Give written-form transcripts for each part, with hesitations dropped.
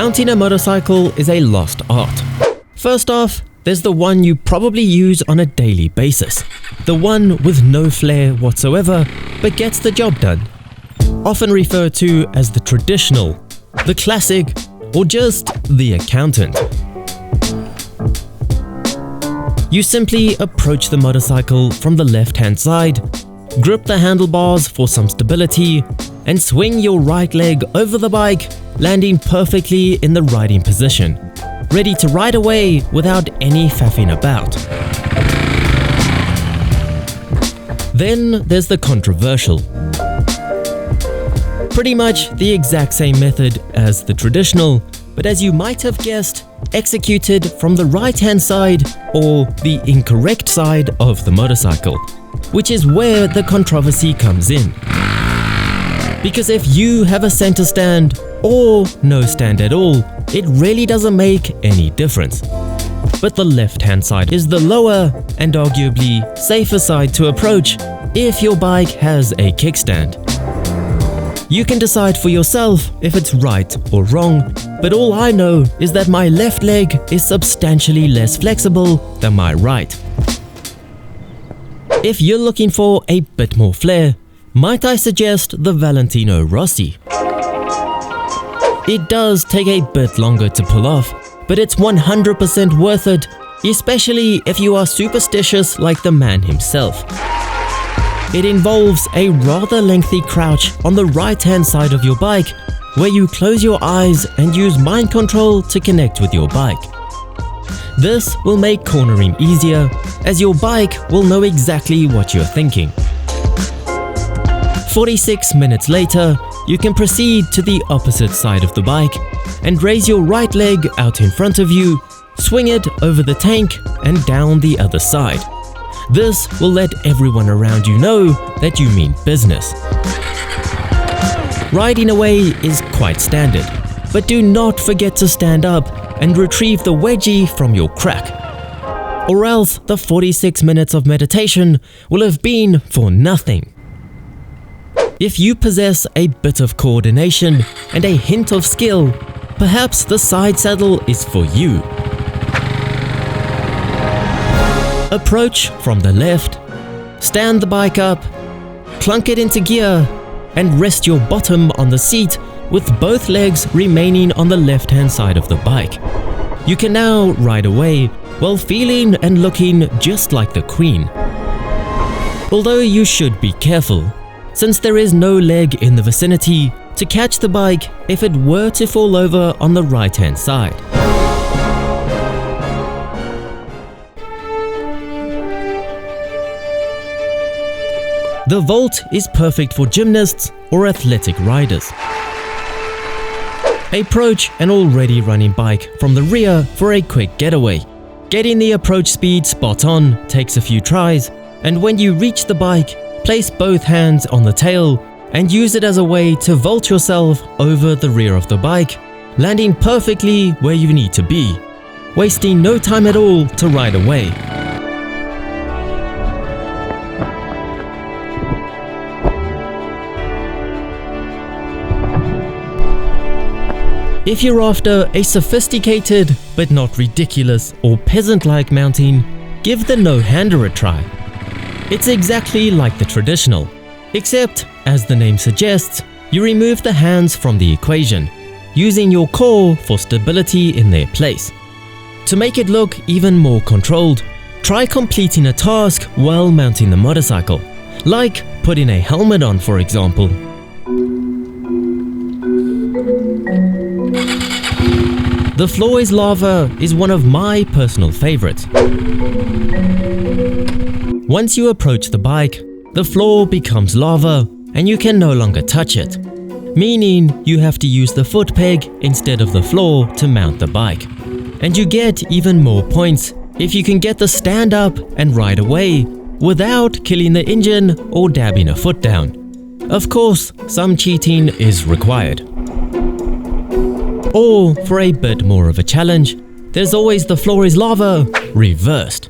Mounting a motorcycle is a lost art. First off, there's the one you probably use on a daily basis. The one with no flair whatsoever, but gets the job done. Often referred to as the traditional, the classic, or just the accountant. You simply approach the motorcycle from the left-hand side, grip the handlebars for some stability, and swing your right leg over the bike, landing perfectly in the riding position, ready to ride away without any faffing about. Then there's the controversial. Pretty much the exact same method as the traditional, but as you might have guessed, executed from the right-hand side or the incorrect side of the motorcycle, which is where the controversy comes in. Because if you have a center stand or no stand at all, it really doesn't make any difference. But the left-hand side is the lower and arguably safer side to approach if your bike has a kickstand. You can decide for yourself if it's right or wrong, but all I know is that my left leg is substantially less flexible than my right. If you're looking for a bit more flair, might I suggest the Valentino Rossi? It does take a bit longer to pull off, but it's 100% worth it, especially if you are superstitious like the man himself. It involves a rather lengthy crouch on the right-hand side of your bike, where you close your eyes and use mind control to connect with your bike. This will make cornering easier, as your bike will know exactly what you're thinking. 46 minutes later, you can proceed to the opposite side of the bike and raise your right leg out in front of you, swing it over the tank and down the other side. This will let everyone around you know that you mean business. Riding away is quite standard, but do not forget to stand up and retrieve the wedgie from your crack. Or else the 46 minutes of meditation will have been for nothing. If you possess a bit of coordination and a hint of skill, perhaps the side saddle is for you. Approach from the left, stand the bike up, clunk it into gear, and rest your bottom on the seat with both legs remaining on the left-hand side of the bike. You can now ride away while feeling and looking just like the Queen. Although you should be careful, since there is no leg in the vicinity to catch the bike if it were to fall over on the right-hand side. The vault is perfect for gymnasts or athletic riders. Approach an already running bike from the rear for a quick getaway. Getting the approach speed spot on takes a few tries, and when you reach the bike, place both hands on the tail and use it as a way to vault yourself over the rear of the bike, landing perfectly where you need to be, wasting no time at all to ride away. If you're after a sophisticated but not ridiculous or peasant-like mounting, give the Nohander a try. It's exactly like the traditional, except, as the name suggests, you remove the hands from the equation, using your core for stability in their place. To make it look even more controlled, try completing a task while mounting the motorcycle, like putting a helmet on, for example. The floor is lava is one of my personal favorites. Once you approach the bike, the floor becomes lava and you can no longer touch it, meaning you have to use the foot peg instead of the floor to mount the bike. And you get even more points if you can get the stand up and ride away without killing the engine or dabbing a foot down. Of course, some cheating is required. Or, for a bit more of a challenge, there's always the floor is lava reversed.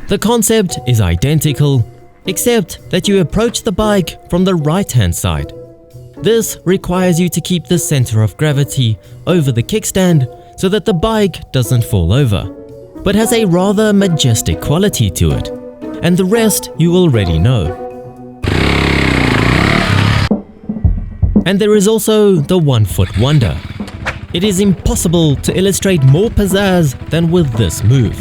The concept is identical, except that you approach the bike from the right-hand side. This requires you to keep the center of gravity over the kickstand so that the bike doesn't fall over, but has a rather majestic quality to it. And the rest you already know. And there is also the 1 foot wonder. It is impossible to illustrate more pizzazz than with this move.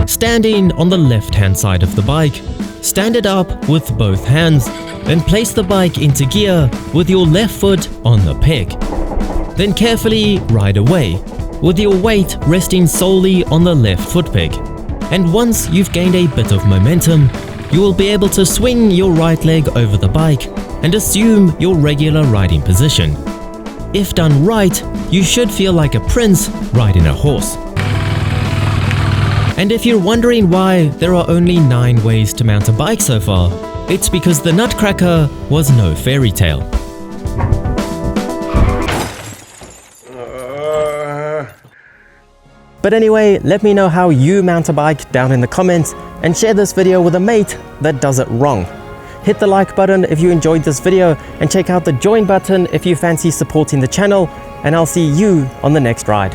Standing on the left-hand side of the bike, stand it up with both hands, then place the bike into gear with your left foot on the peg. Then carefully ride away, with your weight resting solely on the left foot peg. And once you've gained a bit of momentum, you will be able to swing your right leg over the bike and assume your regular riding position. If done right, you should feel like a prince riding a horse. And if you're wondering why there are only 9 ways to mount a bike so far, it's because the Nutcracker was no fairy tale. But anyway, let me know how you mount a bike down in the comments and share this video with a mate that does it wrong. Hit the like button if you enjoyed this video and check out the join button if you fancy supporting the channel, and I'll see you on the next ride.